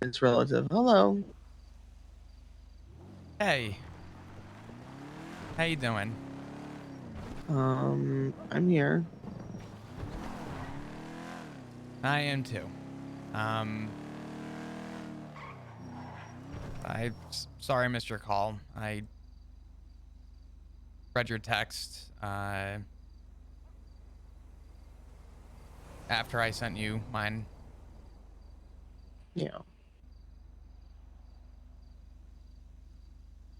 It's relative. Hello. Hey, how you doing? I'm here. I am too. Um, sorry I missed your call. I read your text after I sent you mine. Yeah.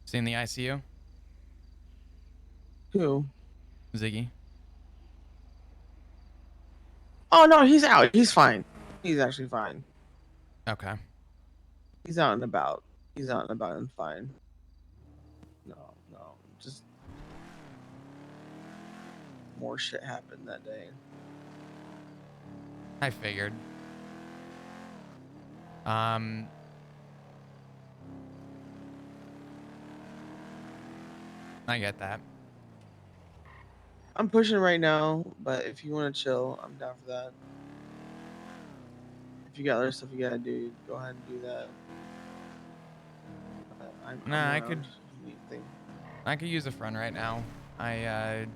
See in the ICU? Who? Ziggy. Oh no, he's out. He's fine. He's actually fine. Okay. He's out and about. He's out and about and fine. No. Just more shit happened that day. I figured. I get that. I'm pushing right now, but if you want to chill, I'm down for that. If you got other stuff you gotta do, go ahead and do that. I'm Nah, I around. could use a friend right now. Okay.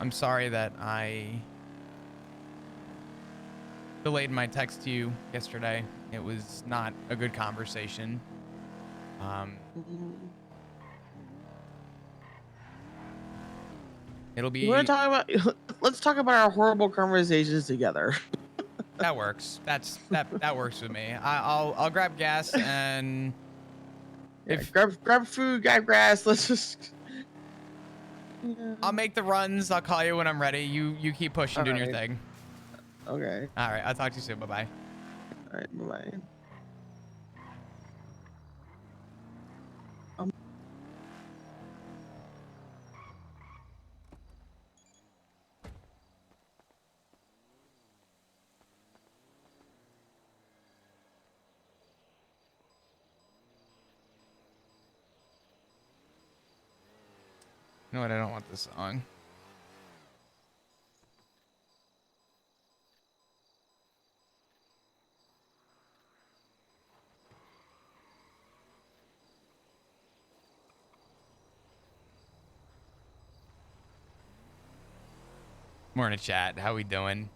I'm sorry that I delayed my text to you yesterday. It was not a good conversation. It'll You want be to talk about? Let's talk about our horrible conversations together. that works. That works with me. I'll grab gas and Yeah, grab food, grab grass. Let's just. Yeah. I'll make the runs. I'll call you when I'm ready. You keep pushing, All doing your right. thing. Okay. All right. I'll talk to you soon. Bye bye. All right. Bye. You know what? I don't want this song. Morning, chat. How we doing?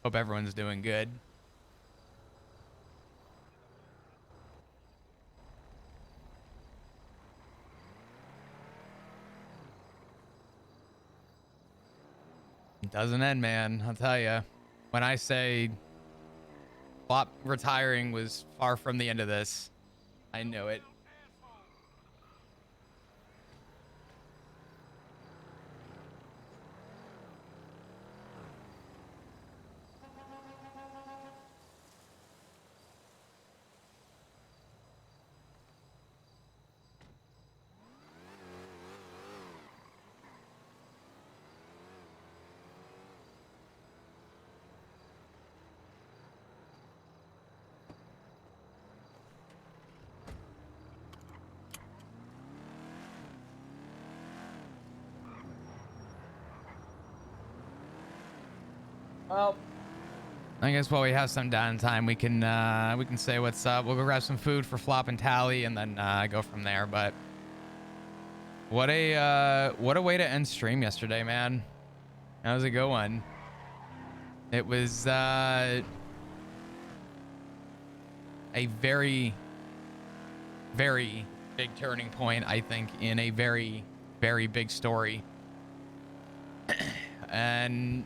Hope everyone's doing good. It doesn't end, man. I'll tell you. When I say Flop retiring was far from the end of this, I knew it. Well, I guess while we have some downtime, we can say what's up. We'll go grab some food for Flop and Tally, and then go from there. But what a way to end stream yesterday, man. That was a good one. It was a very, very big turning point, I think, in a very, very big story. And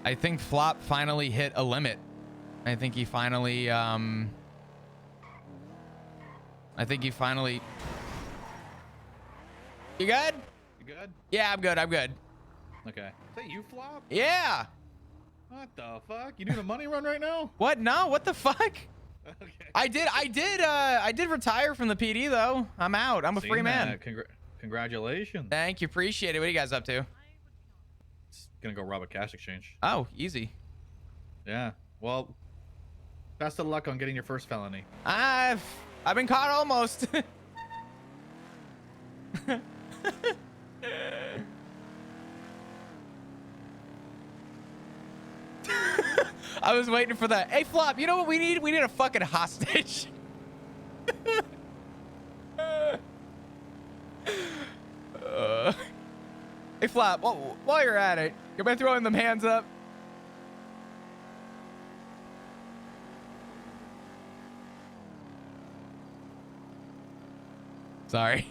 I think Flop finally hit a limit. I think he finally, You good? You good? Yeah, I'm good. Okay. Is that you, Flop? Yeah. What the fuck? You doing a money run right now? What? No, what the fuck? Okay. I did retire from the PD though. I'm out. I'm a free man. Congratulations. Thank you. Appreciate it. What are you guys up to? gonna go rob a cash exchange. Oh, easy. Yeah. Well, best of luck on getting your first felony. I've been caught almost. I was waiting for that. Hey, Flop, you know what we need? We need a fucking hostage. Hey, Flop, while you're at it, you mind throwing them hands up? Sorry.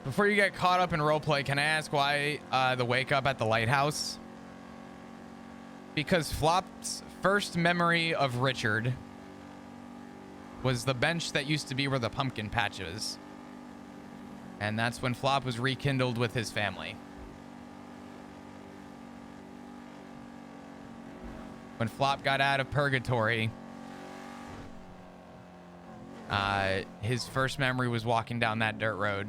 Before you get caught up in roleplay, can I ask why the wake up at the lighthouse? Because Flop's first memory of Richard was the bench that used to be where the pumpkin patch is. And that's when Flop was rekindled with his family. When Flop got out of purgatory, his first memory was walking down that dirt road.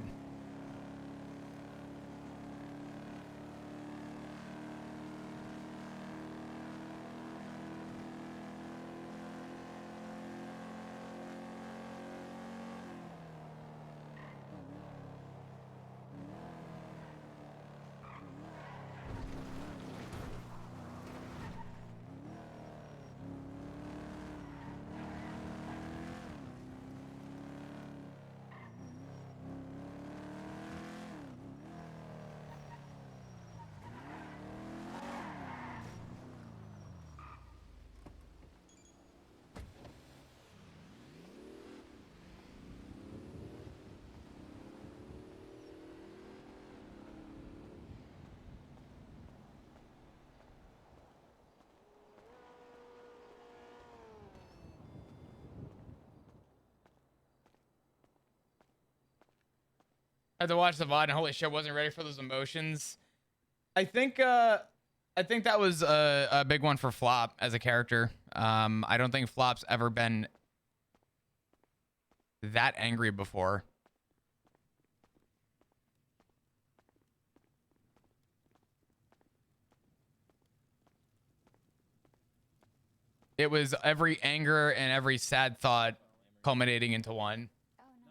I had to watch the VOD and holy shit, wasn't ready for those emotions. I think that was a big one for Flop as a character. I don't think Flop's ever been that angry before. It was every anger and every sad thought culminating into one.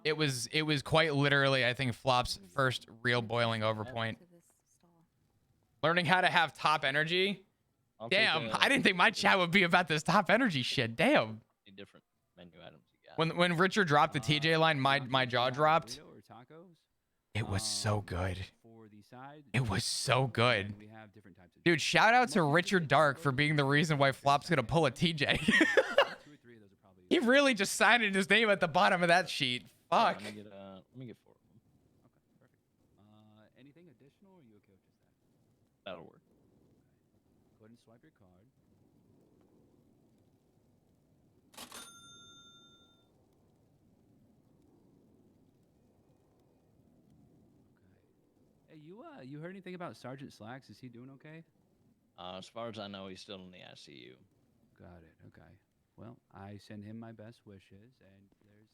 It was quite literally, I think, Flop's first real boiling over point. Learning how to have top energy. Damn, I didn't think my chat would be about this top energy shit. Damn. Different menu items you got. When Richard dropped the TJ line, my jaw dropped. It was so good. It was so good. Dude, shout out to Richard Dark for being the reason why Flop's gonna pull a TJ. He really just signed his name at the bottom of that sheet. Fuck. Let me get 4 of them. Okay, perfect. Anything additional, or are you okay with just that? That'll work. Go ahead and swipe your card. Okay. Hey, you heard anything about Sergeant Slacks? Is he doing okay? As far as I know, he's still in the ICU. Got it. Okay. Well, I send him my best wishes, and there's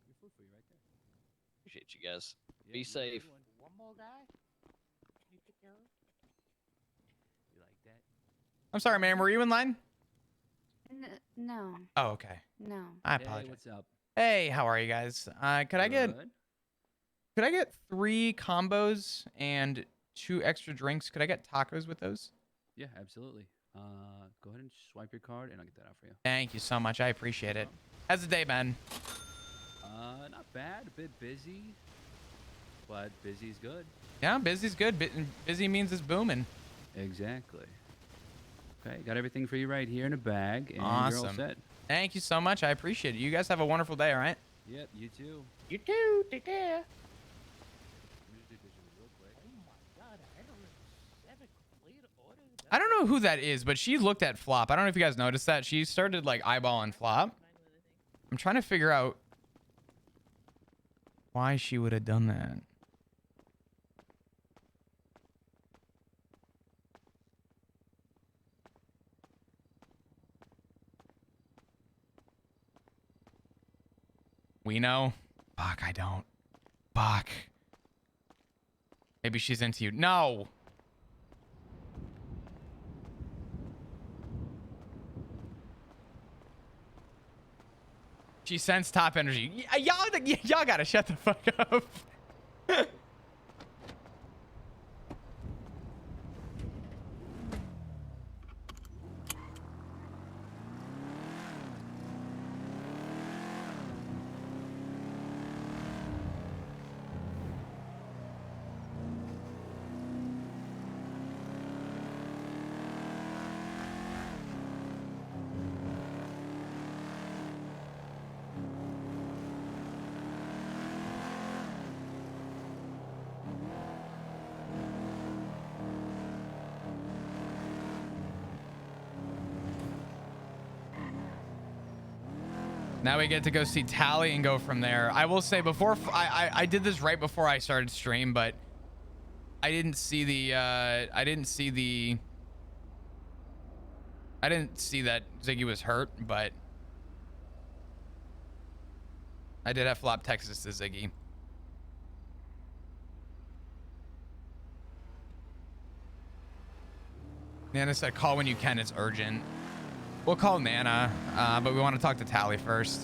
your food for you right there. Appreciate you guys. Yeah, Be you have a safe. good one. One more guy? You take care of it? You like that? I'm sorry, man. Were you in line? No, Oh, okay. no. I Hey, apologize. what's up? Hey, how are you guys? Could I get Good? 3 combos and 2 extra drinks? Could I get tacos with those? Yeah, absolutely. Go ahead and swipe your card, and I'll get that out for you. Thank you so much. I appreciate it. How's the day been? Not bad. A bit busy, but busy's good. Yeah, busy's good. Busy means it's booming. Exactly. Okay, got everything for you right here in a bag, and you're all Awesome. set. Thank you so much. I appreciate it. You guys have a wonderful day, all right? Yep, you too. You too. Take care. Let me just do visuals real quick. Oh my god, 107 complete order? I don't know who that is, but she looked at Flop. I don't know if you guys noticed that. She started like eyeballing Flop. I'm trying to figure out why she would have done that. We know. Fuck, I don't. Fuck. Maybe she's into you. No. She sends top energy. Y'all gotta shut the fuck up. Now we get to go see Tally and go from there. I will say before I did this right before I started stream, but I didn't see that Ziggy was hurt, but I did have flop Texas to Ziggy. Nana said call when you can, it's urgent. We'll call Nana, but we want to talk to Tally first.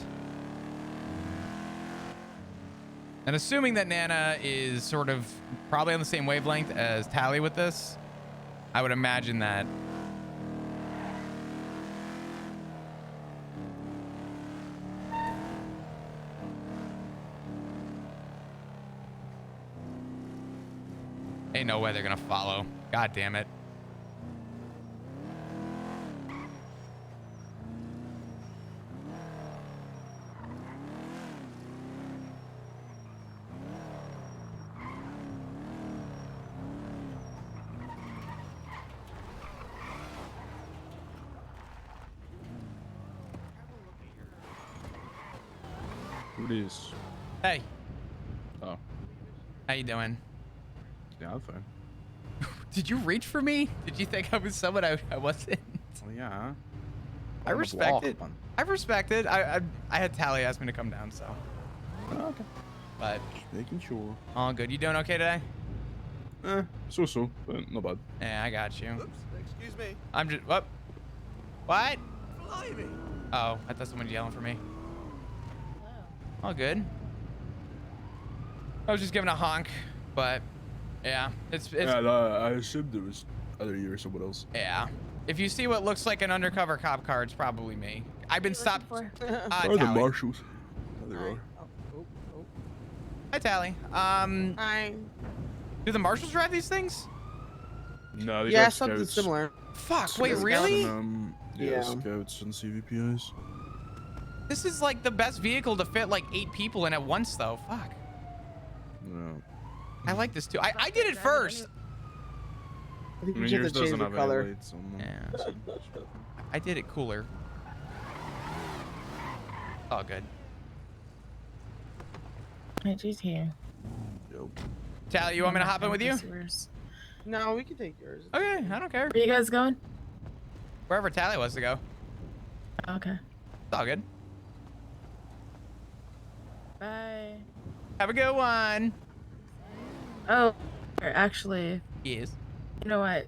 And assuming that Nana is sort of probably on the same wavelength as Tally with this, I would imagine that. Ain't no way they're gonna follow. God damn it. Who it is? Hey. Oh. How you doing? Yeah, I'm fine. Did you reach for me? Did you think I was someone I wasn't? Well, yeah. I respect it. I respect it. I had Tally ask me to come down, so. Oh, okay. But Making sure. all good. You doing okay today? So, but not bad. Yeah, I got you. Oops, excuse me. I'm just what? What? Blimey. Oh, I thought someone was yelling for me. Hello. All good. I was just giving a honk, but yeah, it's Yeah, I assumed it was either you or someone else. yeah. If you see what looks like an undercover cop car, it's probably me. I've been stopped. Or the Tally. marshals. Oh, they are. Hi, Tally. Hi. Do the marshals drive these things? No, they Yeah, got something scouts. similar. Fuck. Wait, Scouts really? and, yeah, Yeah. scouts and CVPIs. This is like the best vehicle to fit like 8 people in at once, though. Fuck. No. I like this too. I did it first. I think I you mean, should yours have to change doesn't the have color. any lights on them. Yeah. I did it cooler. All good. She's here. Yep. Tally, you want me to hop in with you? No, we can take yours. Okay, I don't care. Where you guys going? Wherever Tally wants to go. Okay. It's all good. Bye. Have a good one. Oh, actually, Yes. you know what?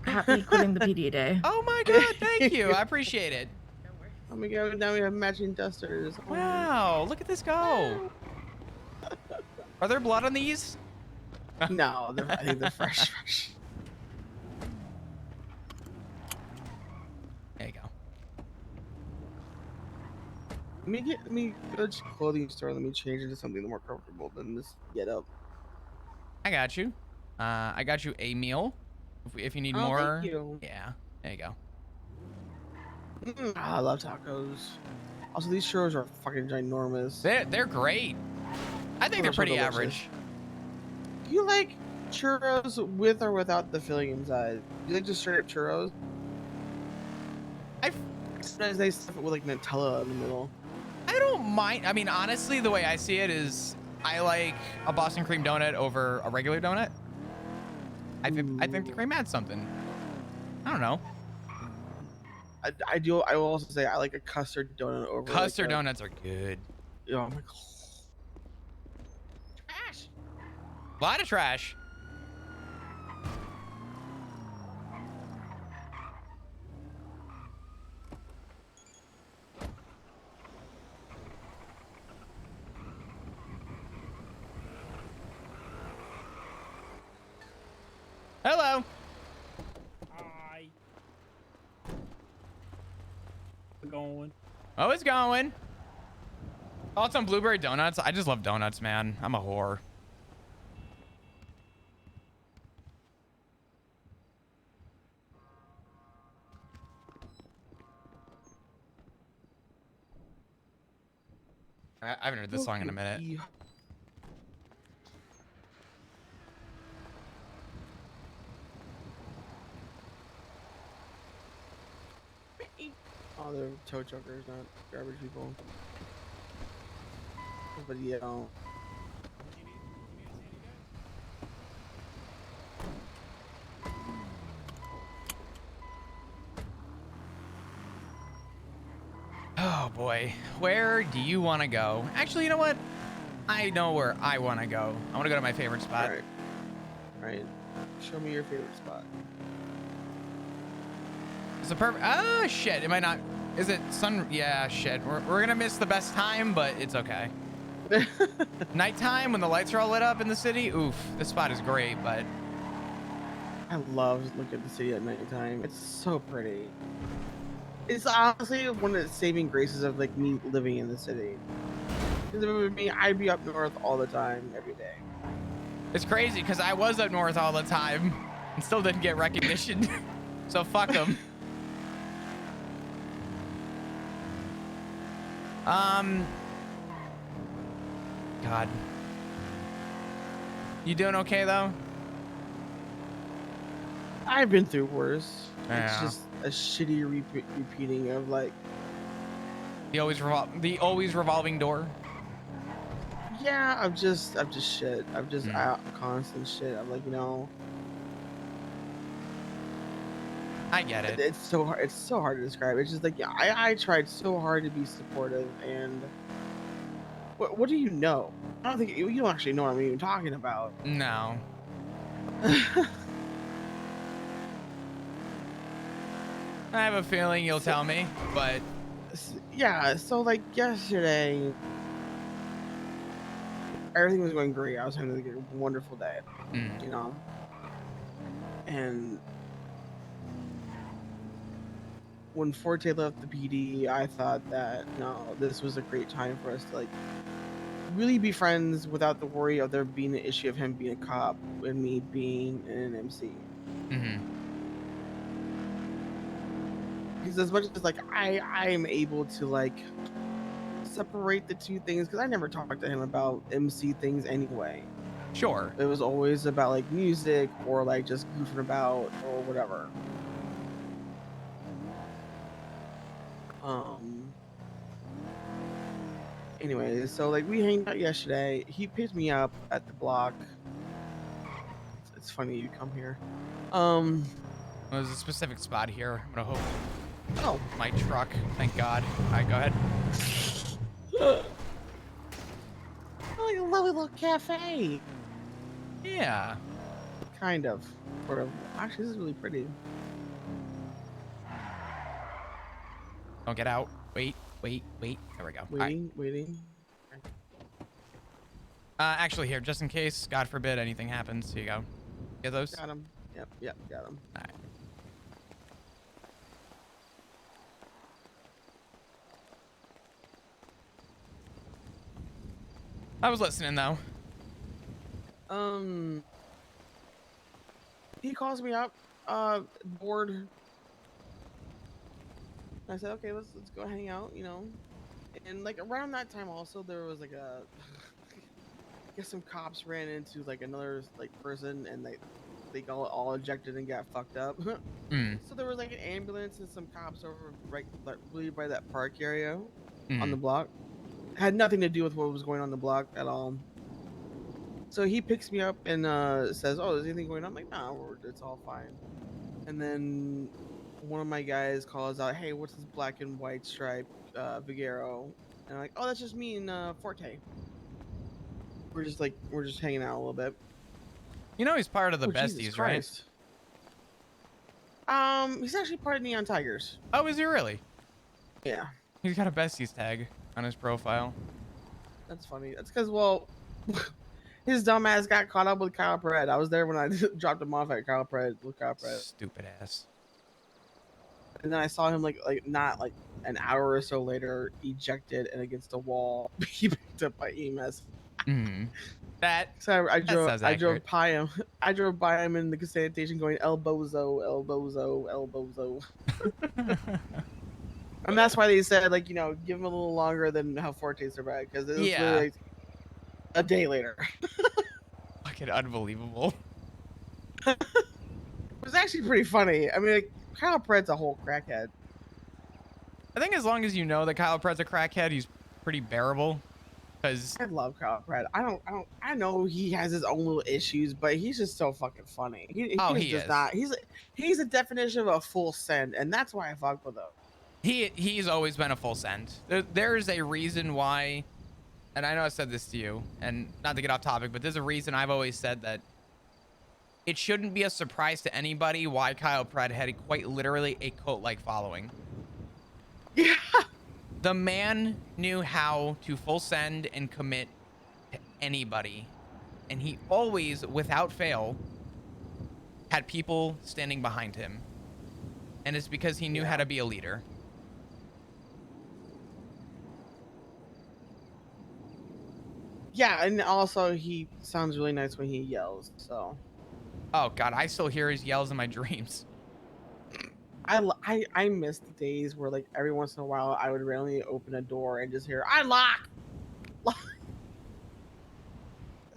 Happy quitting the PD day. Oh my god, thank you. I appreciate it. Oh my god, now we have matching dusters. Oh my- Wow, look at this go. Are there blood on these? No, I think they're fresh. There you go. Let me go to the clothing store. Let me change into something more comfortable than this get up. I got you. I got you a meal. If you need Oh, more. thank you. Yeah, there you go. I love tacos. Also, these churros are fucking ginormous. They're great. I think they're so pretty delicious. average. Do you like churros with or without the filling inside? Do you like just straight up churros? Sometimes they stuff it with like Nutella in the middle. I don't mind. I mean, honestly, the way I see it is I like a Boston cream donut over a regular donut. I think the cream adds something. I don't know. I will also say I like a custard donut over. Custard like donuts are good. Oh my god. Trash. A lot of trash. Hello. Hi. Going. Oh, it's going. Thoughts on blueberry donuts? I just love donuts, man. I'm a whore. I haven't heard this song in a minute. Oh, they're tow truckers, not garbage people. But yeah. Oh boy, where do you want to go? Actually, you know what? I know where I want to go. I want to go to my favorite spot. Alright. Alright. Show me your favorite spot. It's a perfect. Oh shit! It might not. Is it sun? Yeah, shit. We're gonna miss the best time, but it's okay. Nighttime when the lights are all lit up in the city. Oof, this spot is great, but I love looking at the city at nighttime. It's so pretty. It's honestly one of the saving graces of like me living in the city. Because if it was me, I'd be up north all the time, every day. it's crazy because I was up north all the time and still didn't get recognition. So fuck them. God. You doing okay though? I've been through worse. Yeah. It's just a shitty repeating of like, The always revolving door. yeah, I'm just shit. I'm just out constant shit. I'm like, you know, I get it. it's so hard. It's so hard to describe. It's just like, yeah, I tried so hard to be supportive, and what do you know? I don't think you don't actually know what I'm even talking about. No. I have a feeling you'll tell me, but Yeah, so like yesterday, everything was going great. I was having like a wonderful day, you know, and when Forte left the PD, I thought that no, this was a great time for us to like really be friends without the worry of there being an issue of him being a cop and me being an MC. Because as much as like I am able to like separate the two things, because I never talked to him about MC things anyway. Sure. It was always about like music or like just goofing about or whatever. Anyway, so like we hanged out yesterday. He picked me up at the block. It's funny you come here. There's a specific spot here. I'm gonna hope. Oh, My truck. Thank God. All right, go ahead. like a lovely little cafe. Yeah. Kind of. Sort of. Actually, this is really pretty. Don't get out. Wait. There we go. All right. Waiting. Actually, here, just in case, God forbid, anything happens. Here you go. Get those? Got him. Yep, got him. All right. I was listening, though. He calls me up, bored. I said, okay, let's go hang out, you know. And like around that time, also there was like a, I guess some cops ran into like another like person, and they got all ejected and got fucked up. So there was like an ambulance and some cops over right like really by that park area on the block. Had nothing to do with what was going on the block at all. So he picks me up and says, "Oh, is anything going on?" I'm like, "Nah, it's all fine." And then one of my guys calls out, "Hey, what's this black and white stripe Vigero?" And I'm like, oh, that's just me and Forte. We're just hanging out a little bit. You know he's part of the Oh, Jesus besties, right? Christ. He's actually part of Neon Tigers. Oh, is he really? Yeah, He's got a besties tag on his profile. that's funny. That's because, well, his dumbass got caught up with Kyle Perez. I was there when I dropped him off at Kyle Perez with Kyle Perez. Stupid ass. And then I saw him not like an hour or so later, ejected and against a wall, be picked up by EMS. That So I sounds accurate. drove by him. I drove by him in the sanitation going El Bozo, El Bozo, El Bozo. And that's why they said, like, give him a little longer than how Forte survived, because it was Yeah. literally like a day later. Fucking unbelievable. It was actually pretty funny. I mean, like, Kyle Perez's a whole crackhead. I think as long as you know that Kyle Perez a crackhead, he's pretty bearable. Cause I love Kyle Perez. I know he has his own little issues, but he's just so fucking funny. He is. Not. He's a definition of a full send, and that's why I fuck with him. He's always been a full send. There's a reason why, and I know I said this to you, and not to get off topic, but there's a reason I've always said that it shouldn't be a surprise to anybody why Kyle Perez had quite literally a cult-like following. Yeah. The man knew how to full send and commit to anybody, and he always, without fail, had people standing behind him, and it's because he knew how to be a leader. Yeah, and also he sounds really nice when he yells. So. Oh God, I still hear his yells in my dreams. I miss the days where, like, every once in a while I would randomly open a door and just hear "I lock." That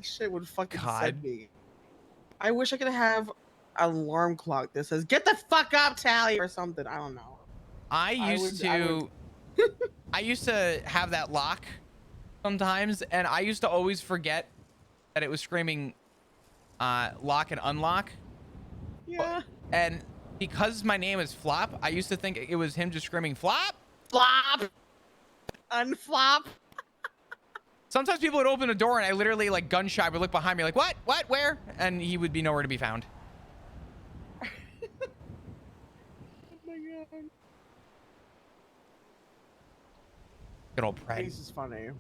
shit would fucking send me. I wish I could have an alarm clock that says "Get the fuck up, Tally" or something. I don't know. I used to have that lock sometimes, and I used to always forget that it was screaming lock and unlock. Yeah. And because my name is Flop, I used to think it was him just screaming flop, flop, unflop. Sometimes people would open a door and I literally, like, gun shy would look behind me like, what, where? And he would be nowhere to be found. Oh my God. Good old Pred. He's just funny.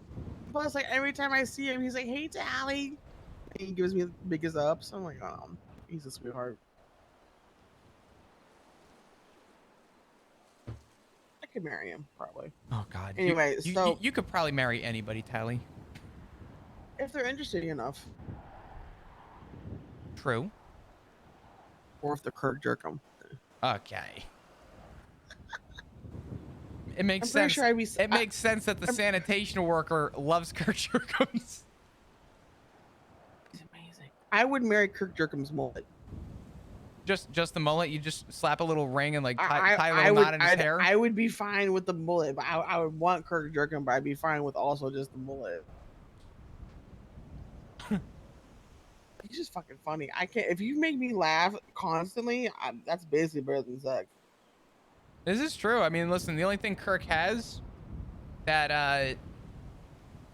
Plus, like, every time I see him, he's like, "Hey, Tally." And he gives me the biggest ups. I'm like, oh, he's a sweetheart. I could marry him, probably. Oh God. Anyway, so you could probably marry anybody, Tally. If they're interesting enough. True. Or if they're Kirk Jerkum. Okay. It makes sense. Sure it makes sense that the sanitation worker loves Kirk Jerkums. He's amazing. I would marry Kirk Jerkum's mullet. Just the mullet? You just slap a little ring and like tie a little knot in his hair? I would be fine with the mullet, but I would want Kirk Jerkum, but I'd be fine with also just the mullet. He's just fucking funny. I can't. If you make me laugh constantly, that's basically better than sex. This is true. I mean, listen, the only thing Kirk has that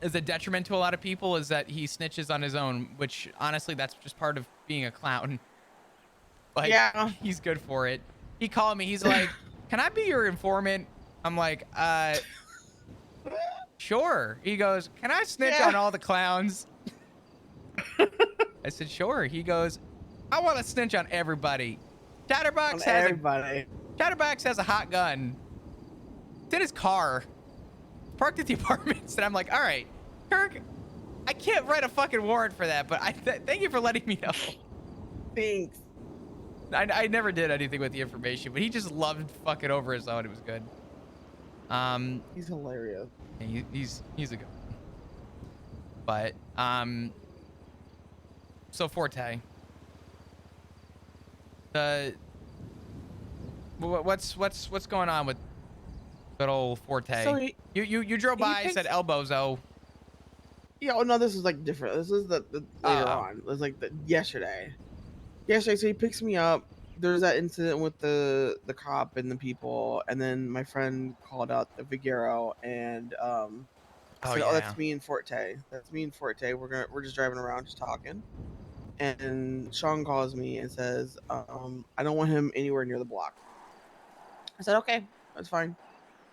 is a detriment to a lot of people is that he snitches on his own, which honestly, that's just part of being a clown. Like, yeah, he's good for it. He called me. He's like, "Can I be your informant?" I'm like, sure. He goes, "Can I snitch on all the clowns?" I said, "Sure." He goes, "I want to snitch on everybody." Chatterbox Chatterbox has a hot gun. It's in his car. Parked at the apartments. And I'm like, all right, Kirk, I can't write a fucking warrant for that, but thank you for letting me know. Thanks. I never did anything with the information, but he just loved fucking over his own. It was good. He's hilarious. He's a good one. But so Forte. What's going on with good old Forte? So you drove by, said El Bozo. Yeah, oh no, this is like different. This is the later on. It was like yesterday. So he picks me up. There's that incident with the cop and the people, and then my friend called out the Vigero, and I Oh said, "Oh, yeah. that's me and Forte. That's me and Forte. We're just driving around, just talking." And Sean calls me and says, "I don't want him anywhere near the block." I said, "Okay, that's fine."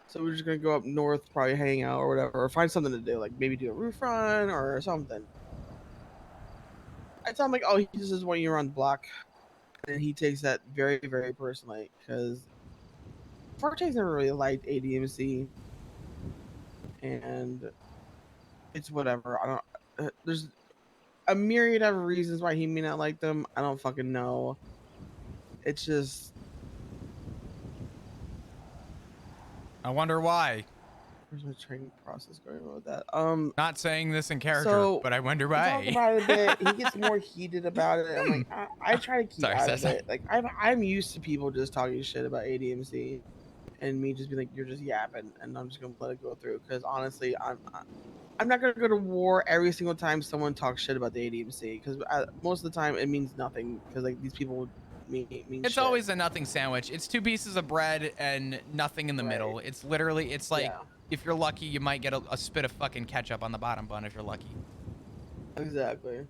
So we're just gonna go up north, probably hang out or whatever, or find something to do, like maybe do a roof run or something. I tell him like, "Oh, he just doesn't want you around the block," and he takes that very, very personally because Forte's never really liked ADMC, and it's whatever. I don't. There's a myriad of reasons why he may not like them. I don't fucking know. It's just. I wonder why. Where's my training process going on with that? Not saying this in character, So but I wonder we talk why. about it a bit. He gets more heated about it. I'm like, I try to keep Sorry, out of Sessa. it. Like I'm used to people just talking shit about ADMC, and me just being like, you're just yapping, and I'm just gonna let it go through. Because honestly, I'm not gonna go to war every single time someone talks shit about the ADMC. Because most of the time it means nothing. Because like these people mean It's shit. always a nothing sandwich. It's 2 pieces of bread and nothing in the middle. It's literally, it's like, Yeah. if you're lucky, you might get a spit of fucking ketchup on the bottom bun if you're lucky. Exactly.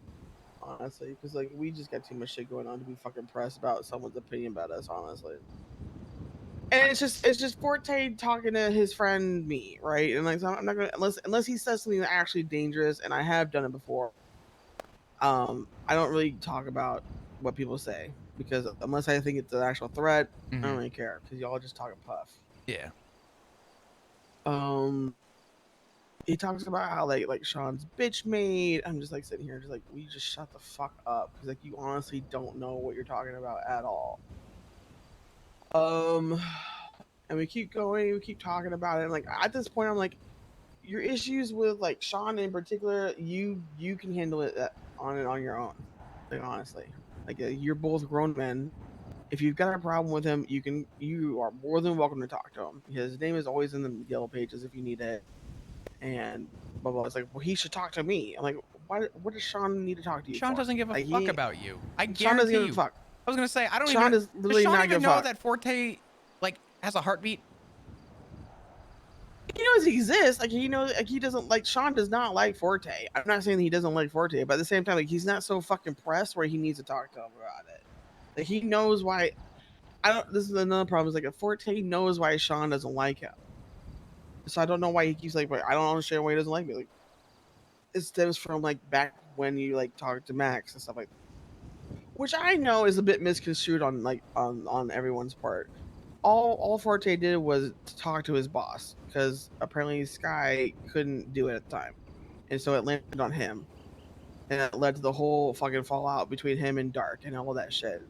Honestly, because like we just got too much shit going on to be fucking pressed about someone's opinion about us. Honestly. And it's just Forte talking to his friend me, right? And like I'm not gonna unless he says something actually dangerous, and I have done it before. I don't really talk about what people say because unless I think it's an actual threat, I don't really care because y'all just talk a puff. Yeah. He talks about how like Sean's bitch made. I'm just like sitting here, just like, will you just shut the fuck up? Because like you honestly don't know what you're talking about at all. And we keep going, we keep talking about it. And like at this point, I'm like, your issues with like Sean in particular, you can handle it on your own. Like honestly, like you're both grown men. If you've got a problem with him, you are more than welcome to talk to him. His name is always in the yellow pages if you need it. And blah blah. It's like, well, he should talk to me. I'm like, why? What does Sean need to talk to you Sean for? doesn't give a Like, fuck about you. I Sean doesn't guarantee give a you. fuck. I was gonna say, I don't Sean even. does literally Sean not even give a know fuck. that Forte like has a heartbeat? He knows he exists. Like he knows, like he doesn't like Sean does not like Forte. I'm not saying that he doesn't like Forte, but at the same time, like he's not so fucking pressed where he needs to talk to him about it. Like he knows why. I don't. This is another problem. Is like if Forte knows why Sean doesn't like him. So I don't know why he keeps like. I don't understand why he doesn't like me. Like it stems from like back when you like talked to Max and stuff like that. Which I know is a bit misconstrued on like on everyone's part. All Forte did was to talk to his boss because apparently Sky couldn't do it at the time, and so it landed on him, and it led to the whole fucking fallout between him and Dark and all that shit.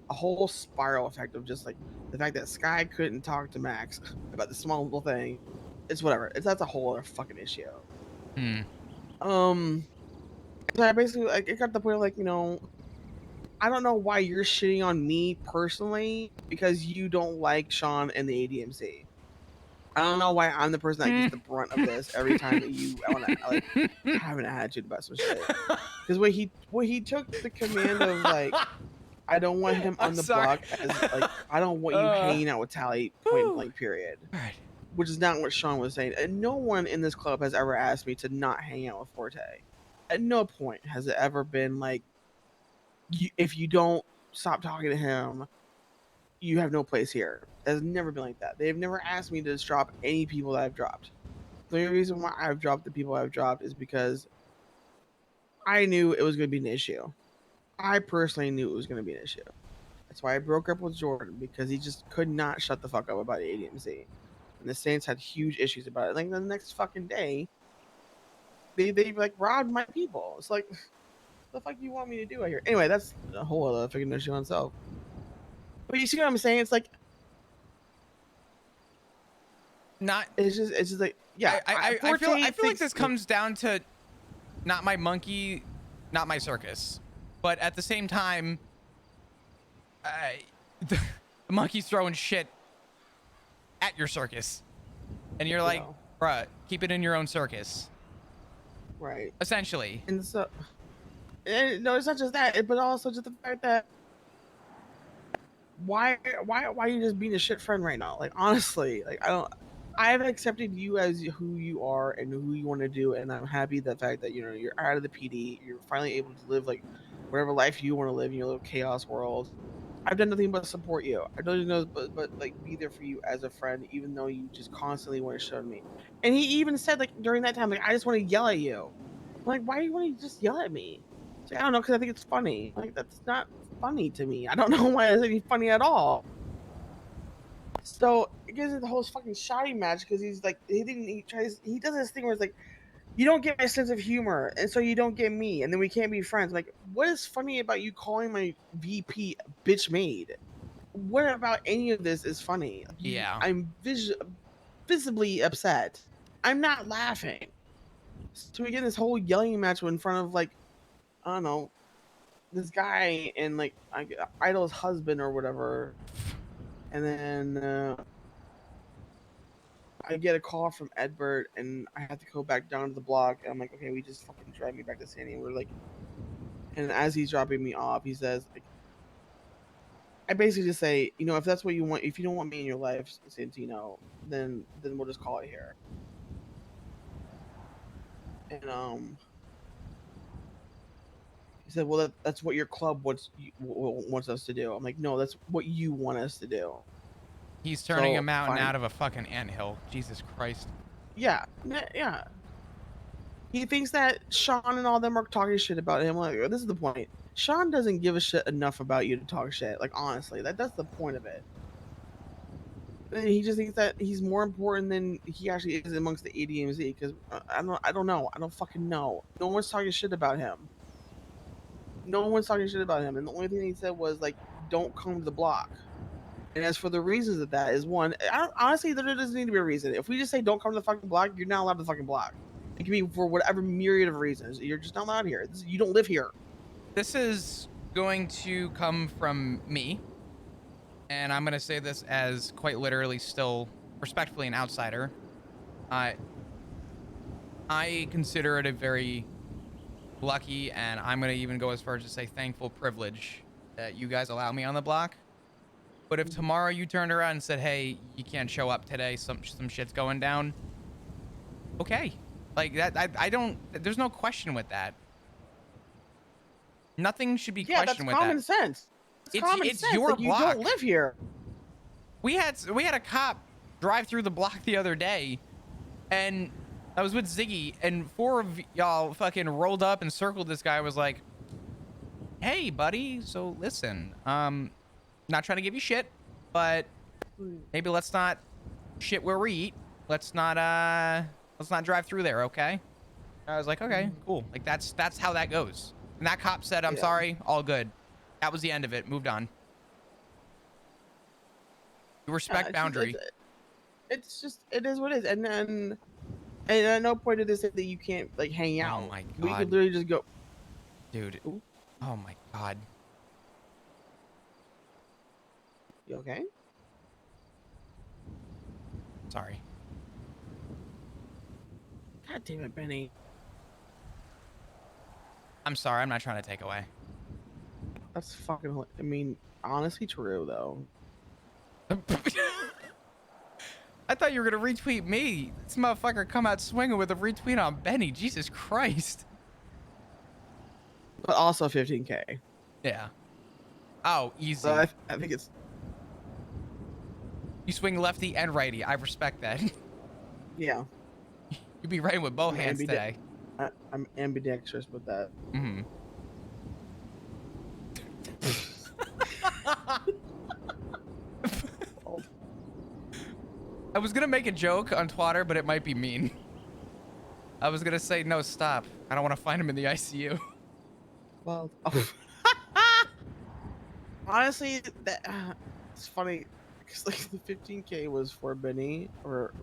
A whole spiral effect of just like the fact that Sky couldn't talk to Max about the small little thing. It's whatever. That's a whole other fucking issue. So I basically like it got to the point of like I don't know why you're shitting on me personally because you don't like Sean and the ADMC. I don't know why I'm the person that gets the brunt of this every time that you want to like have an attitude about some shit. Because when he took the command of like, I don't want him on the block as like I don't want you hanging out with Tally point blank period. Which is not what Sean was saying. And no one in this club has ever asked me to not hang out with Forte. At no point has it ever been like if you don't stop talking to him, you have no place here. It has never been like that. They've never asked me to just drop any people that I've dropped. The only reason why I've dropped the people I've dropped is because I knew it was going to be an issue. I personally knew it was going to be an issue. That's why I broke up with Jordan because he just could not shut the fuck up about ADMC. And the Saints had huge issues about it. Like the next fucking day, they like robbed my people. It's like, the fuck do you want me to do out here? Anyway, that's a whole other fucking issue on itself. But you see what I'm saying? It's like it's just like yeah. I feel like this comes down to not my monkey, not my circus. But at the same time, the monkey's throwing shit at your circus. And you're like, bruh, keep it in your own circus. Right. Essentially. And so no, it's not just that, but also just the fact that why are you just being a shit friend right now? Like honestly, like I don't I've accepted you as who you are and who you want to do, and I'm happy the fact that you're out of the PD. You're finally able to live like whatever life you want to live in your little chaos world. I've done nothing but support you. I've done nothing but like be there for you as a friend, even though you just constantly want to shun me. And he even said like during that time, like I just want to yell at you. I'm like, why do you want to just yell at me? It's like, I don't know, because I think it's funny. Like that's not funny to me. I don't know why it's any funny at all. So it gives it the whole fucking shouting match because he's like he does this thing where it's like you don't get my sense of humor and so you don't get me and then we can't be friends. Like what is funny about you calling my VP bitch maid? What about any of this is funny? Like, Yeah. I'm visibly upset. I'm not laughing. So we get this whole yelling match in front of like I don't know this guy and like Idol's husband or whatever, and then I get a call from Edbert and I have to go back down to the block. And I'm like, okay, we just fucking drive me back to Sandy. And we're like, and as he's dropping me off, he says, like, I basically just say, if that's what you want, if you don't want me in your life, Santino, then we'll just call it here. And he said, well, that's what your club wants us to do. I'm like, no, that's what you want us to do. He's turning So, a mountain fine. out of a fucking anthill. Jesus Christ. Yeah, yeah. He thinks that Sean and all them are talking shit about him. Like, this is the point. Sean doesn't give a shit enough about you to talk shit. Like, honestly, that's the point of it. And he just thinks that he's more important than he actually is amongst the ADMZ. Because I don't know. I don't fucking know. No one's talking shit about him. No one's talking shit about him. And the only thing he said was like, "Don't come to the block." And as for the reasons of that, is one, honestly, there doesn't need to be a reason. If we just say don't come to the fucking block, you're not allowed to the fucking block. It can be for whatever myriad of reasons. You're just not allowed here. You don't live here. This is going to come from me, and I'm going to say this as quite literally still respectfully an outsider. I consider it a very lucky, and I'm going to even go as far as to say thankful privilege that you guys allow me on the block. But if tomorrow you turned around and said, hey, you can't show up today, some shit's going down, okay. Like that, I don't, there's no question with that. Nothing should be questioned with that. Yeah, that's common sense. It's your like, block. You don't live here. We had a cop drive through the block the other day, and I was with Ziggy, and 4 of y'all fucking rolled up and circled this guy. Was like, hey, buddy, so listen, not trying to give you shit, but maybe let's not shit where we eat. Let's not drive through there, okay? I was like, okay, cool. Like that's how that goes. And that cop said, I'm sorry, all good. That was the end of it. Moved on. You respect boundary. It's just it is what it is. And then at no point did they say that you can't like hang out. Oh my god. We could literally just go. Dude. Ooh. Oh my god. You okay? Sorry. God damn it, Benny. I'm sorry. I'm not trying to take away. That's fucking. I mean, honestly, true though. I thought you were gonna retweet me. This motherfucker come out swinging with a retweet on Benny. Jesus Christ. But also 15K. Yeah. Oh, easy. So I think it's. You swing lefty and righty. I respect that. Yeah. You be writing with both hands today. I'm ambidextrous with that. Mm-hmm. I was gonna make a joke on Twitter, but it might be mean. I was gonna say, no, stop. I don't want to find him in the ICU. Well, honestly, it's funny because like the 15K was for Benny, for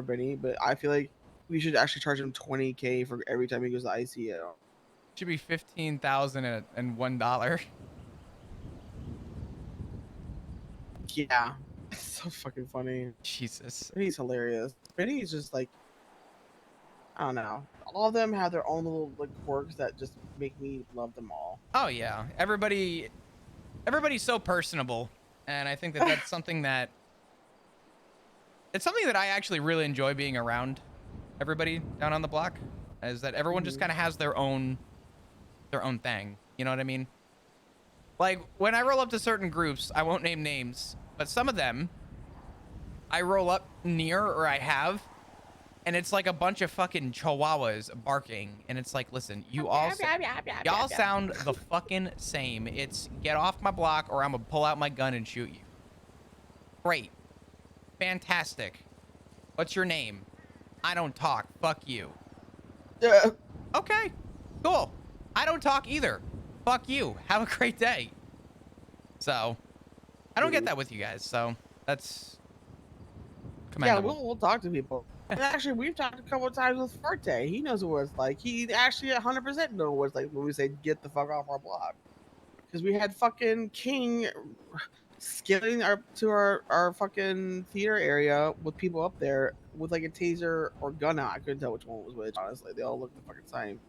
Benny, but I feel like we should actually charge him 20K for every time he goes to ICU. Should be $15,001. Yeah, it's so fucking funny. Jesus. Benny's hilarious. Benny's just like, I don't know. All of them have their own little like quirks that just make me love them all. Oh yeah, everybody's so personable, and I think that that's something that it's something that I actually really enjoy being around everybody down on the block, is that everyone just kind of has their own thing. You know what I mean? Like when I roll up to certain groups, I won't name names, but some of them I roll up near or I have, and it's like a bunch of fucking chihuahuas barking, and it's like, listen, y'all sound the fucking same. It's get off my block or I'm gonna pull out my gun and shoot you. Great. Fantastic. What's your name? I don't talk. Fuck you. Yeah. Okay. Cool. I don't talk either. Fuck you. Have a great day. So, I don't get that with you guys, so that's Yeah, commendable. we'll talk to people. And actually, we've talked a couple of times with Forte. He knows what it's like. He actually 100% know what it's like when we say get the fuck off our block. Because we had fucking King scaling our fucking theater area with people up there with like a taser or gun out. I couldn't tell which one was which. Honestly, they all looked the fucking same.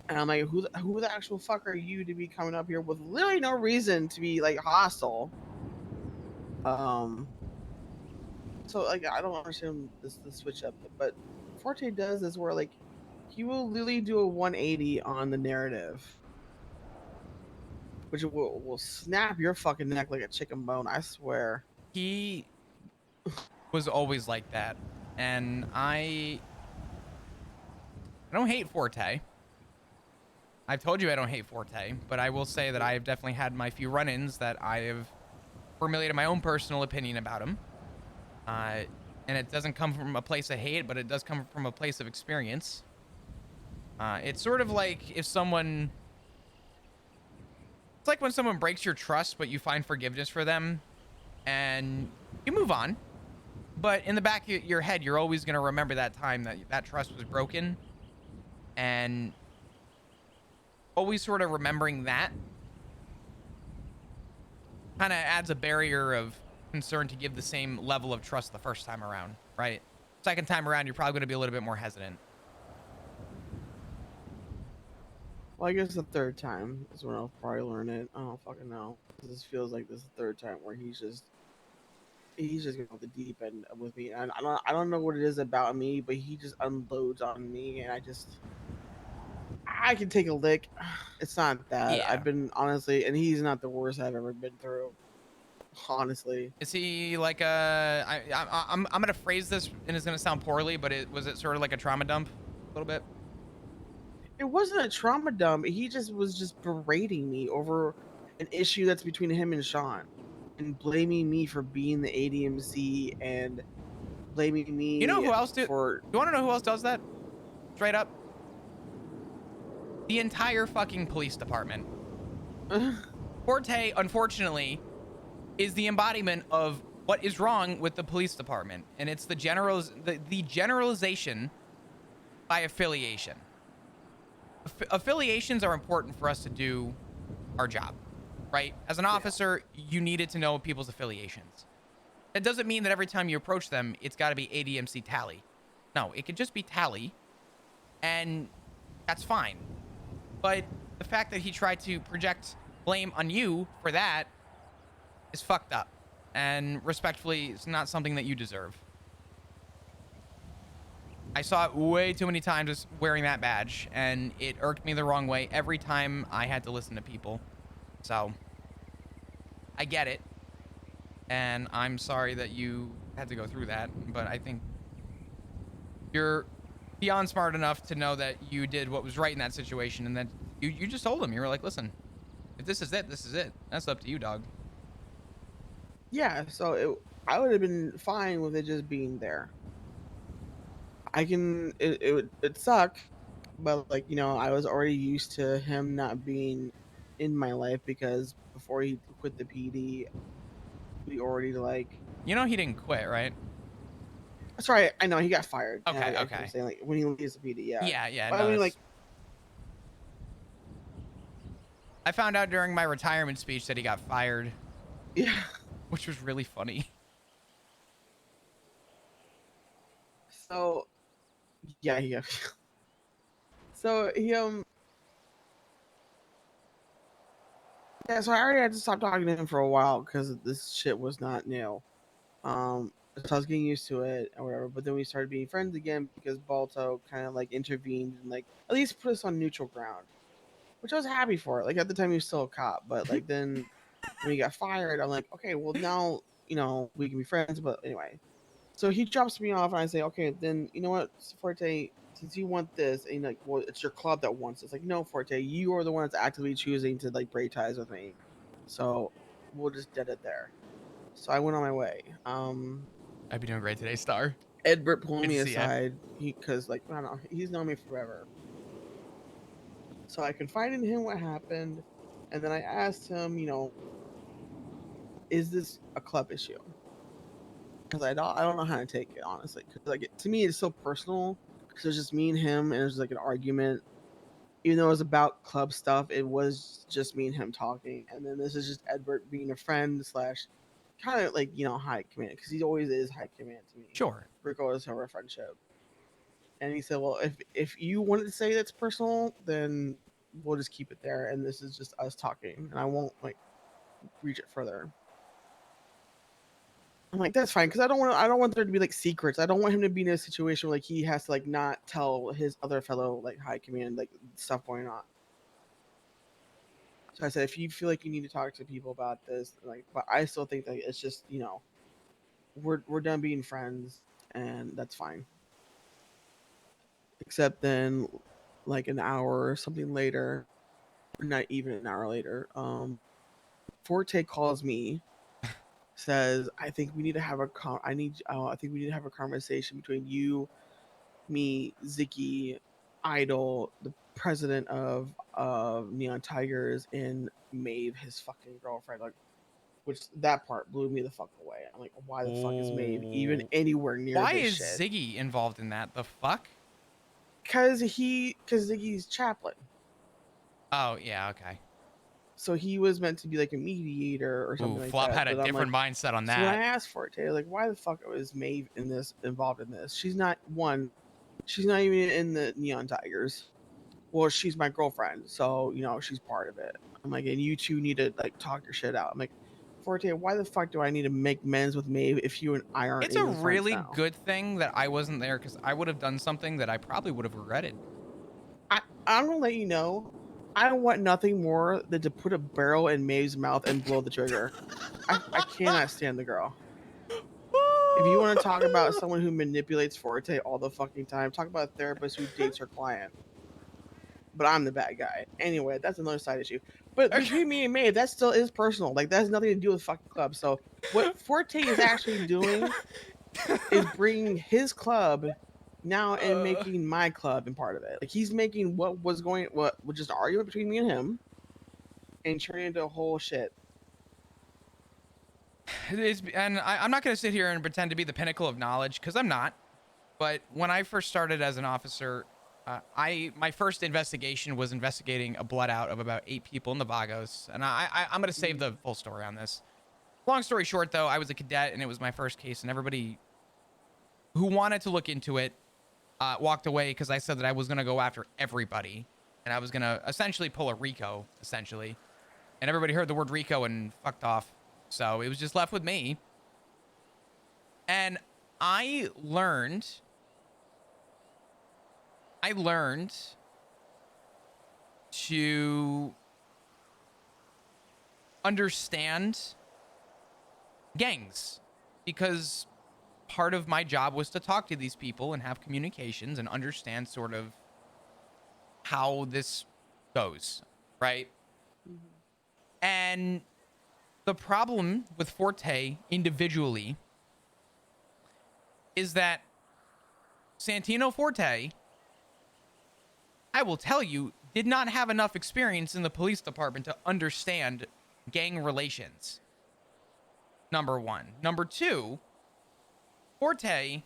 And I'm like, who the actual fuck are you to be coming up here with literally no reason to be like hostile? So like I don't understand the switch up, but Forte does this where like he will literally do a 180 on the narrative, which will snap your fucking neck like a chicken bone. I swear. He was always like that, and I don't hate Forte. I've told you I don't hate Forte, but I will say that I have definitely had my few run-ins that I have formulated my own personal opinion about him. And it doesn't come from a place of hate, but it does come from a place of experience. It's sort of like if someone... It's like when someone breaks your trust, but you find forgiveness for them, and you move on. But in the back of your head, you're always going to remember that time that trust was broken. And always sort of remembering that kind of adds a barrier of concern to give the same level of trust the first time around, right? Second time around, you're probably going to be a little bit more hesitant. Well, I guess the third time is when I'll probably learn it. I don't fucking know. This feels like this is the third time where he's just going off the deep end with me. And I don't know what it is about me, but he just unloads on me, and I can take a lick. It's not that. Yeah. I've been honestly, and he's not the worst I've ever been through. Honestly. Is he like I'm gonna phrase this and it's gonna sound poorly, but was it sort of like a trauma dump a little bit? It wasn't a trauma dump. He was just berating me over an issue that's between him and Sean, and blaming me for being the ADMC and blaming me. You know who else for? You want to know who else does that? Straight up, the entire fucking police department. Forte, unfortunately, is the embodiment of what is wrong with the police department, and it's the generalization by affiliation. Affiliations are important for us to do our job, right? As an officer, you needed to know people's affiliations. That doesn't mean that every time you approach them, it's got to be ADMC Tally. No, it could just be Tally, and that's fine. But the fact that he tried to project blame on you for that is fucked up, and respectfully, it's not something that you deserve. I saw it way too many times just wearing that badge, and it irked me the wrong way every time I had to listen to people. So, I get it, and I'm sorry that you had to go through that, but I think you're beyond smart enough to know that you did what was right in that situation, and that you just told him. You were like, listen, if this is it, this is it. That's up to you, dog. Yeah, so I would have been fine with it just being there. It suck, but like, you know, I was already used to him not being in my life because before he quit the PD, we already like. You know he didn't quit, right? Sorry, I know he got fired. Okay, I okay. keep saying like when he leaves the PD, yeah. Yeah. But No, I mean, like, I found out during my retirement speech that he got fired. Yeah. Which was really funny. So, yeah. So he Yeah, so I already had to stop talking to him for a while because this shit was not new. So I was getting used to it or whatever. But then we started being friends again because Balto kind of like intervened and like at least put us on neutral ground, which I was happy for. Like at the time he was still a cop, but like then when he got fired, I'm like, okay, well now we can be friends. But anyway, so he drops me off, and I say, okay, then you know what, Forte, since you want this, and like, well, it's your club that wants it. It's like, no, Forte, you are the one that's actively choosing to like break ties with me, so we'll just dead it there. So I went on my way. I'd be doing great today, Star. Edbert pulled Good to me see ya. aside, because like I don't know, he's known me forever. So I confided in him what happened, and then I asked him, is this a club issue? Because I don't know how to take it, honestly. Because like to me, it's so personal. Because it's just me and him, and there's like an argument. Even though it was about club stuff, it was just me and him talking. And then this is just Edbert being a friend slash kind of like high command, because he always is high command to me, Sure. regardless of our friendship. And he said, "Well, if you wanted to say that's personal, then we'll just keep it there, and this is just us talking, and I won't like reach it further." I'm like, that's fine, because I don't want there to be like secrets. I don't want him to be in a situation where like he has to like not tell his other fellow like high command like stuff going on. So I said, if you feel like you need to talk to people about this, like, but I still think that it's just we're done being friends, and that's fine. Except then, like an hour or something later, or not even an hour later, Forte calls me, says, I think we need to have I think we need to have a conversation between you, me, Ziggy, Idol, the president of Neon Tigers, and Maeve, his fucking girlfriend. Like, which that part blew me the fuck away. I'm like, why the fuck is Maeve even anywhere near Why this is shit? Ziggy involved in that? The fuck? Because Ziggy's chaplain. Oh, yeah, okay. So he was meant to be like a mediator or Ooh, something like Flop that. had a But I'm like, different mindset on so when I that. asked for it, like, why the fuck is Maeve involved in this? She's not she's not even in the Neon Tigers. Well, she's my girlfriend, so she's part of it. I'm like, and you two need to like talk your shit out. I'm like, Forte, why the fuck do I need to make amends with Maeve if you and I aren't It's a even friends really now? good thing that I wasn't there, because I would have done something that I probably would have regretted. I'm gonna let you know, I want nothing more than to put a barrel in Maeve's mouth and blow the trigger. I cannot stand the girl. If you want to talk about someone who manipulates Forte all the fucking time, talk about a therapist who dates her client. But I'm the bad guy. Anyway, that's another side issue. But between me and Maeve, that still is personal. Like, that has nothing to do with fucking club. So what Forte is actually doing is bringing his club now and making my club and part of it. Like, he's making what was just an argument between me and him and turning into a whole shit. I'm not going to sit here and pretend to be the pinnacle of knowledge, because I'm not. But when I first started as an officer, my first investigation was investigating a blood out of about 8 people in the Vagos. And I'm going to save the full story on this. Long story short, though, I was a cadet, and it was my first case, and everybody who wanted to look into it walked away, because I said that I was going to go after everybody, and I was going to essentially pull a RICO, essentially. And everybody heard the word RICO and fucked off. So it was just left with me. And I learned to understand gangs, because part of my job was to talk to these people and have communications and understand sort of how this goes, right? Mm-hmm. And the problem with Forte individually is that Santino Forte, I will tell you, did not have enough experience in the police department to understand gang relations. Number one. Number two, Forte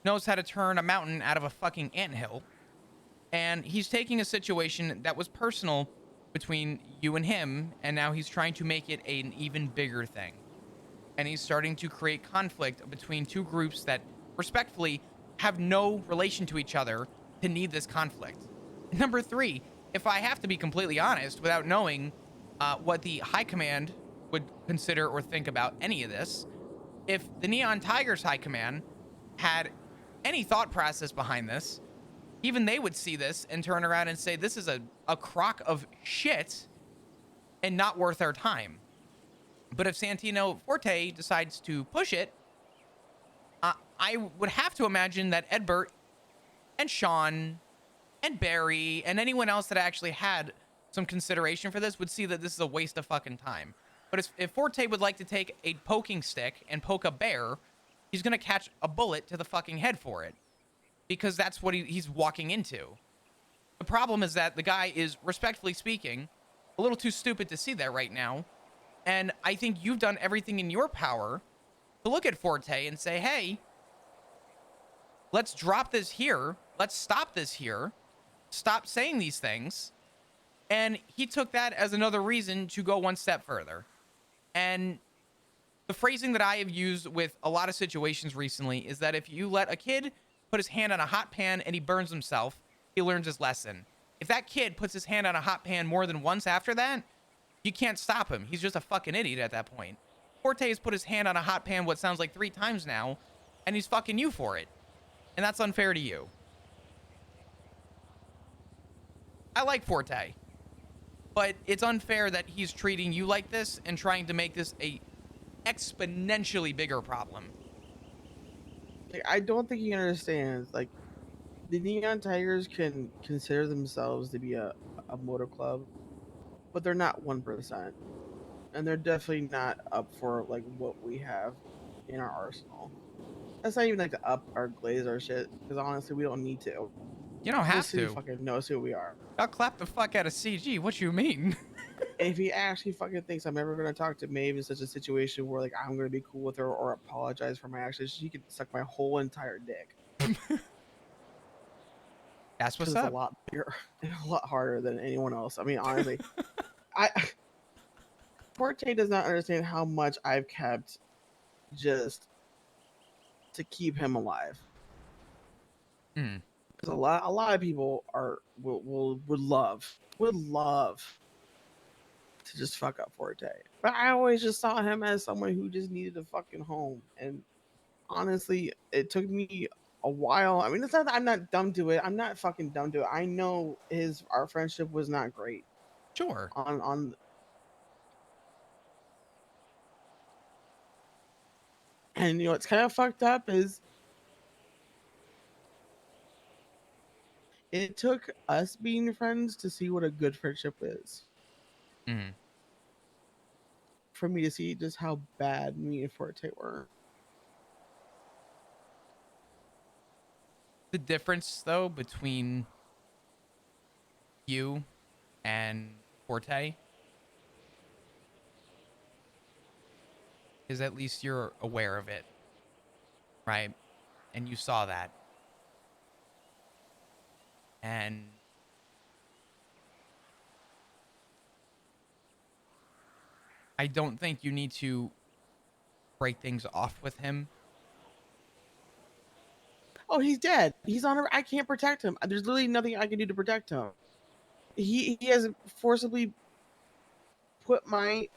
knows how to turn a mountain out of a fucking anthill. And he's taking a situation that was personal between you and him, and now he's trying to make it an even bigger thing. And he's starting to create conflict between two groups that respectfully have no relation to each other to need this conflict. Number three, if I have to be completely honest, without knowing what the high command would consider or think about any of this, if the Neon Tigers High Command had any thought process behind this, even they would see this and turn around and say, this is a crock of shit and not worth our time. But if Santino Forte decides to push it, I would have to imagine that Edbert and Sean and Barry and anyone else that actually had some consideration for this would see that this is a waste of fucking time. But if Forte would like to take a poking stick and poke a bear, he's going to catch a bullet to the fucking head for it. Because that's what he's walking into. The problem is that the guy is, respectfully speaking, a little too stupid to see that right now. And I think you've done everything in your power to look at Forte and say, hey, let's drop this here. Let's stop this here. Stop saying these things. And he took that as another reason to go one step further. And the phrasing that I have used with a lot of situations recently is that if you let a kid put his hand on a hot pan and he burns himself, he learns his lesson. If that kid puts his hand on a hot pan more than once after that, you can't stop him. He's just a fucking idiot at that point. Forte has put his hand on a hot pan what sounds like 3 times now, and he's fucking you for it. And that's unfair to you. I like Forte, but it's unfair that he's treating you like this and trying to make this a exponentially bigger problem. Like, I don't think he understands. Like, the Neon Tigers can consider themselves to be a motor club, but they're not 1%, and they're definitely not up for like what we have in our arsenal. That's not even like to up our glaze or shit, because honestly, we don't need to. You don't have This city to. fucking knows who we are. I'll clap the fuck out of CG. What you mean? If he actually fucking thinks I'm ever gonna talk to Maeve in such a situation where like I'm gonna be cool with her or apologize for my actions, she could suck my whole entire dick. That's what's It's up. a lot bigger and a lot harder than anyone else. I mean, honestly, I Forte does not understand how much I've kept just to keep him alive. Hmm. Because a lot of people would love to just fuck up Forte, but I always just saw him as someone who just needed a fucking home. And honestly, it took me a while. I mean, it's not that I'm not dumb to it. I'm not fucking dumb to it. I know our friendship was not great. Sure. On and you know what's kind of fucked up is it took us being friends to see what a good friendship is. Hmm. For me to see just how bad me and Forte were. The difference, though, between you and Forte is at least you're aware of it, right? And you saw that. And I don't think you need to break things off with him. Oh, he's dead. He's on. I can't protect him. There's literally nothing I can do to protect him. He has forcibly put my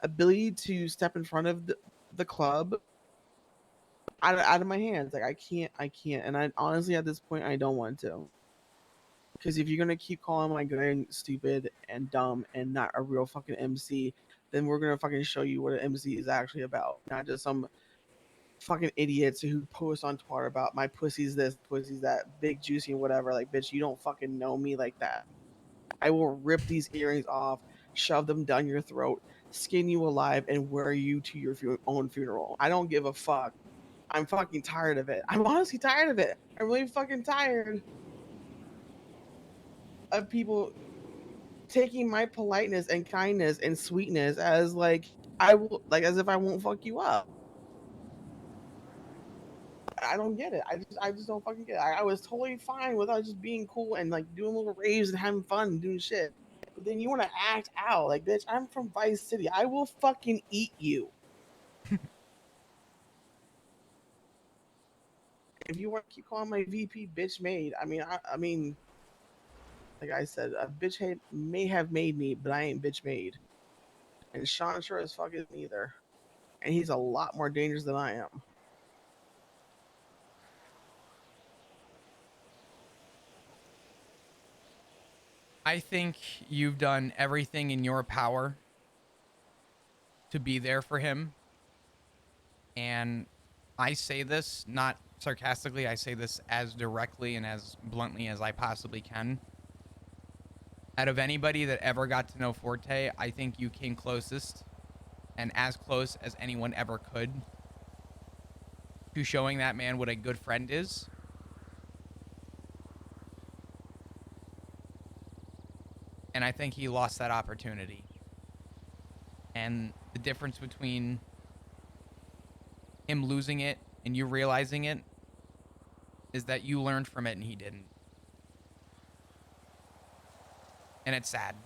ability to step in front of the club out of my hands. Like I can't. And I honestly at this point I don't want to. Because if you're gonna keep calling my guy stupid and dumb and not a real fucking MC, then we're gonna fucking show you what an MC is actually about, not just some fucking idiots who post on Twitter about my pussy's this, pussy's that, big juicy and whatever. Like, bitch, you don't fucking know me like that. I will rip these earrings off, shove them down your throat, skin you alive, and wear you to your own funeral. I don't give a fuck. I'm fucking tired of it. I'm honestly tired of it. I'm really fucking tired of people taking my politeness and kindness and sweetness as like I will, like as if I won't fuck you up. I don't get it. I just don't fucking get it. I was totally fine without just being cool and like doing little raves and having fun and doing shit. But then you want to act out like, bitch, I'm from Vice City. I will fucking eat you. If you want to keep calling my VP bitch made, I mean, like I said, a bitch may have made me, but I ain't bitch made. And Sean sure as fuck isn't either. and he's a lot more dangerous than I am. I think you've done everything in your power to be there for him. And I say this not sarcastically, I say this as directly and as bluntly as I possibly can. Out of anybody that ever got to know Forte, I think you came closest and as close as anyone ever could to showing that man what a good friend is. And I think he lost that opportunity. And the difference between him losing it and you realizing it is that you learned from it and he didn't. And it's sad.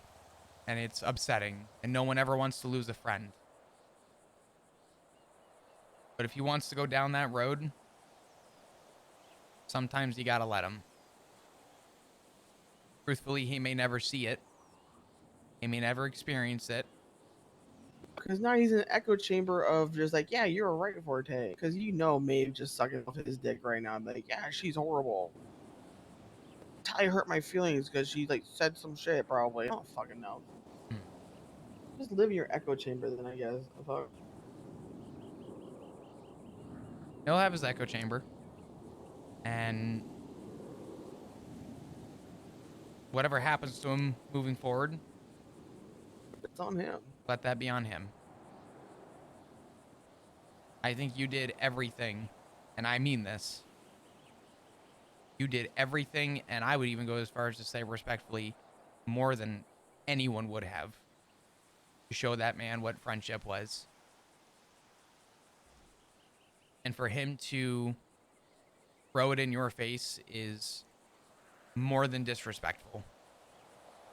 And it's upsetting. And no one ever wants to lose a friend. But if he wants to go down that road, sometimes you gotta let him. Truthfully, he may never see it. He may never experience it. Because now he's in an echo chamber of just like, yeah, you're right, Forte. Because you know Maeve just sucking off his dick right now. Like, yeah, she's horrible. Tally hurt my feelings because she like said some shit probably. I don't fucking know. Just live in your echo chamber then, I guess. I thought. He'll have his echo chamber. And whatever happens to him moving forward, It's on him. let that be on him. I think you did everything, and I mean this. You did everything, and I would even go as far as to say respectfully, more than anyone would have to show that man what friendship was. And for him to throw it in your face is more than disrespectful.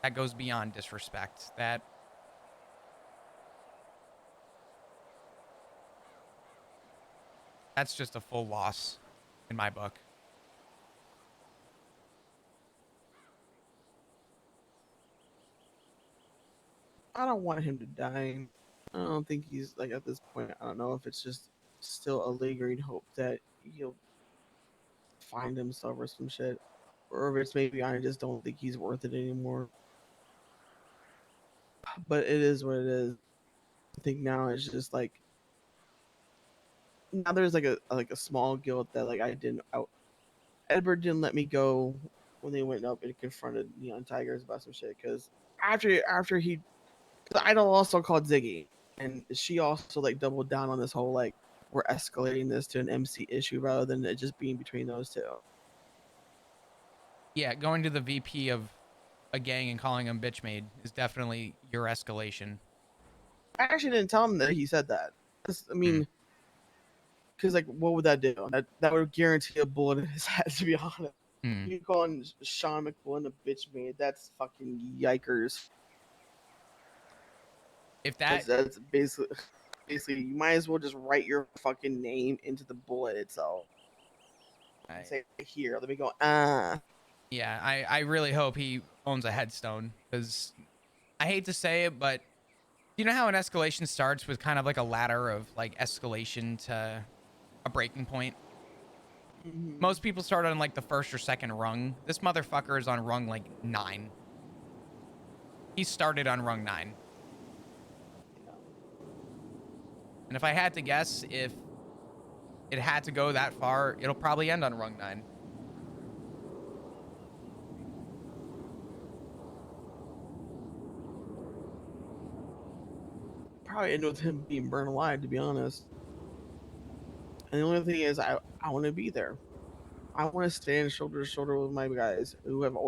That goes beyond disrespect. That's just a full loss in my book. I don't want him to die. I don't think he's like at this point. I don't know if it's just still a lingering hope that he'll find himself or some shit, or if it's maybe I just don't think he's worth it anymore. But it is what it is. I think now it's just like now there's like a small guilt that like I didn't out. Edward didn't let me go when they went up and confronted Neon Tigers about some shit because after he the idol also called Ziggy, and she also like doubled down on this whole like we're escalating this to an MC issue rather than it just being between those two. Yeah, going to the VP of a gang and calling him bitch made is definitely your escalation. I actually didn't tell him that he said that. I mean, because like, what would that do? That would guarantee a bullet in his head. To be honest, you calling Sean McMillan a bitch made? That's fucking yikers. If that that's basically you might as well just write your fucking name into the bullet itself. Say here, let me go. Yeah, I really hope he owns a headstone because I hate to say it, but you know how an escalation starts with kind of like a ladder of like escalation to a breaking point? Most people start on like the first or second rung. This motherfucker is on rung like 9. He started on rung 9. And if I had to guess, if it had to go that far, it'll probably end on rung 9. Probably end with him being burned alive, to be honest. And the only thing is, I want to be there. I want to stand shoulder to shoulder with my guys who have